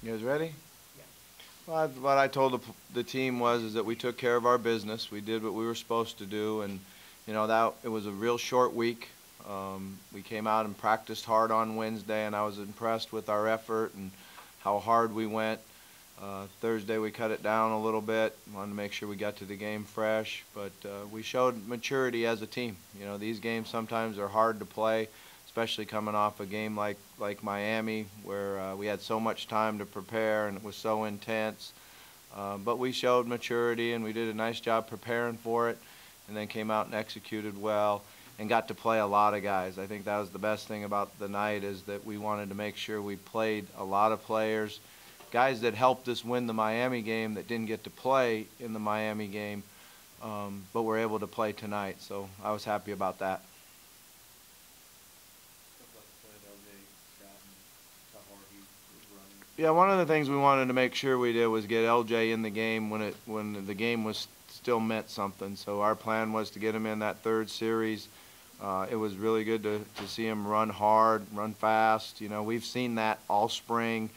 You guys ready? Yeah. Well, what I told the team is that we took care of our business. We did what we were supposed to do, and that it was a real short week. We came out and practiced hard on Wednesday, and I was impressed with our effort and how hard we went. Thursday we cut it down a little bit. Wanted to make sure we got to the game fresh, but we showed maturity as a team. These games sometimes are hard to play, especially coming off a game like Miami, where we had so much time to prepare and it was so intense. But we showed maturity and we did a nice job preparing for it, and then came out and executed well and got to play a lot of guys. I think that was the best thing about the night, is that we wanted to make sure we played a lot of players, guys that helped us win the Miami game that didn't get to play in the Miami game, but were able to play tonight. So I was happy about that. Yeah, one of the things we wanted to make sure we did was get LJ in the game when the game was still meant something. So our plan was to get him in that third series. It was really good to see him run hard, run fast. We've seen that all spring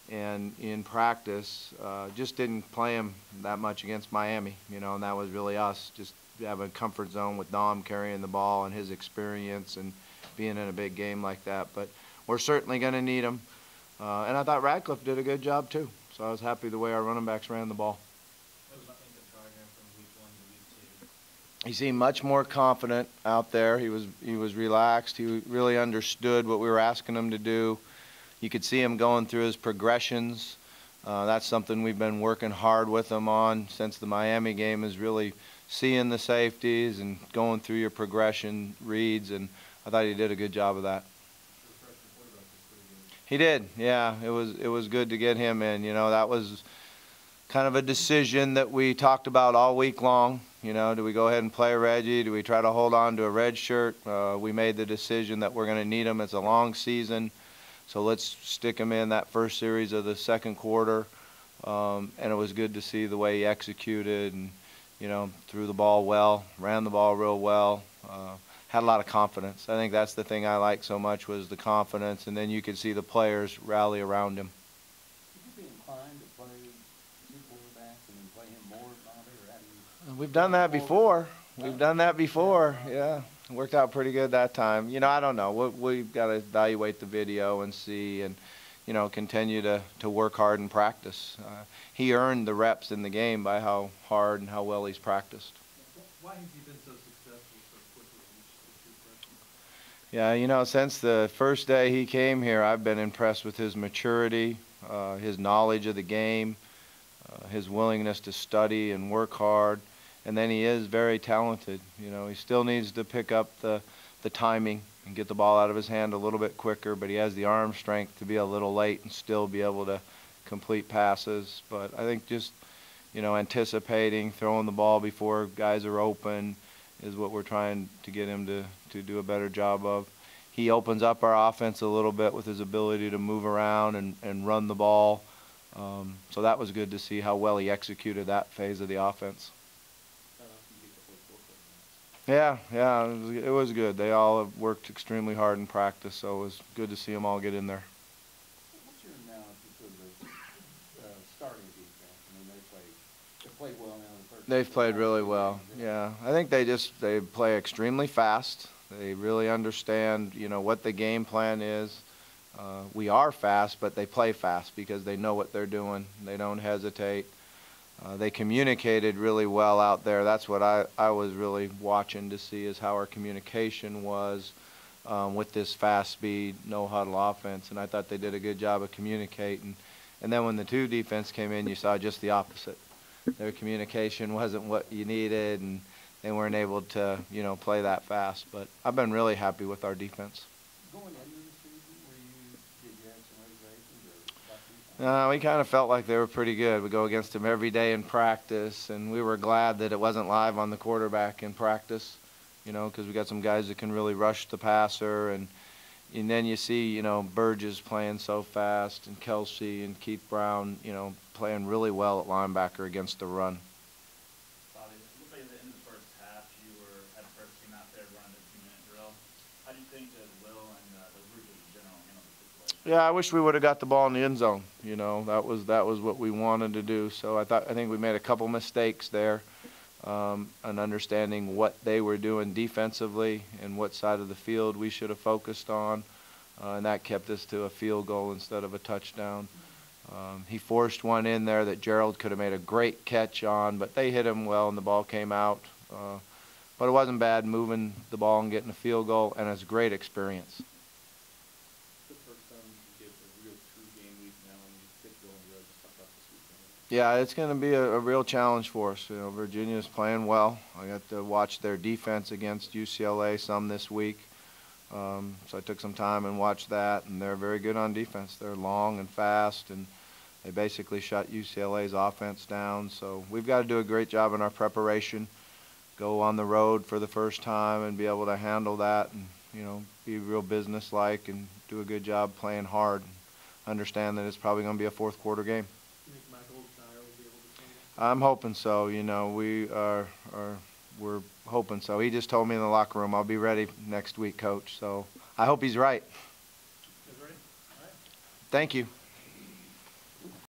and in practice. Just didn't play him that much against Miami, and that was really us. Just having a comfort zone with Dom carrying the ball and his experience and being in a big game like that. But we're certainly going to need him. And I thought Radcliffe did a good job too. So I was happy the way our running backs ran the ball. He seemed much more confident out there. He was relaxed. He really understood what we were asking him to do. You could see him going through his progressions. That's something we've been working hard with him on since the Miami game, is really seeing the safeties and going through your progression reads, and I thought he did a good job of that. He did, yeah. It was good to get him in. That was kind of a decision that we talked about all week long. Do we go ahead and play Reggie? Do we try to hold on to a red shirt? We made the decision that we're going to need him. It's a long season, so let's stick him in that first series of the second quarter. And it was good to see the way he executed and, threw the ball well, ran the ball real well. Had a lot of confidence. I think that's the thing I liked so much, was the confidence, and then you could see the players rally around him. Would you be inclined to play two quarterbacks and then play him more, Bobby, or how do you? We've done that before. We've done that before. Yeah, it worked out pretty good that time. I don't know. We've got to evaluate the video and see, and continue to work hard and practice. He earned the reps in the game by how hard and how well he's practiced. Why has he been so successful so quickly in Yeah, since the first day he came here, I've been impressed with his maturity, his knowledge of the game, his willingness to study and work hard. And then he is very talented. He still needs to pick up the timing and get the ball out of his hand a little bit quicker, but he has the arm strength to be a little late and still be able to complete passes. But I think just, anticipating, throwing the ball before guys are open is what we're trying to get him to do a better job of. He opens up our offense a little bit with his ability to move around and run the ball. So that was good to see how well he executed that phase of the offense. Yeah, it was good. They all have worked extremely hard in practice, so it was good to see them all get in there. What's your analysis of the starting defense? I mean, they played well now in the first. They've played really well. Yeah, I think they play extremely fast. They really understand, what the game plan is. We are fast, but they play fast because they know what they're doing. They don't hesitate. They communicated really well out there. That's what I was really watching to see, is how our communication was with this fast speed, no huddle offense. And I thought they did a good job of communicating. And then when the two defense came in, you saw just the opposite. Their communication wasn't what you needed, and they weren't able to, play that fast. But I've been really happy with our defense. Going into the season, did you have some reservations? We kind of felt like they were pretty good. We go against them every day in practice, and we were glad that it wasn't live on the quarterback in practice, because we got some guys that can really rush the passer, and then you see, Burgess playing so fast, and Kelsey and Keith Brown, playing really well at linebacker against the run. Bobby, it looked like at the end of the first half, you had the first team out there running the 2-minute drill. How do you think that Will and the group in general handled the situation? Yeah, I wish we would have got the ball in the end zone. You know, that was what we wanted to do. So I think we made a couple mistakes there, and understanding what they were doing defensively and what side of the field we should have focused on, and that kept us to a field goal instead of a touchdown. He forced one in there that Gerald could have made a great catch on, but they hit him well and the ball came out. But it wasn't bad moving the ball and getting a field goal, and it's a great experience. The first time you get a real true game week now, and you get going, really just talk about this weekend. Yeah, it's going to be a real challenge for us. You know, Virginia's playing well. I got to watch their defense against UCLA some this week. So I took some time and watched that, and they're very good on defense. They're long and fast, and they basically shut UCLA's offense down. So we've got to do a great job in our preparation, go on the road for the first time and be able to handle that and, you know, be real businesslike and do a good job playing hard. Understand that it's probably going to be a fourth quarter game. You think Michael Dyer will be able to play? I'm hoping so. You know, we're hoping so. He just told me in the locker room, I'll be ready next week, Coach. So I hope he's right. Is ready? All right. Thank you.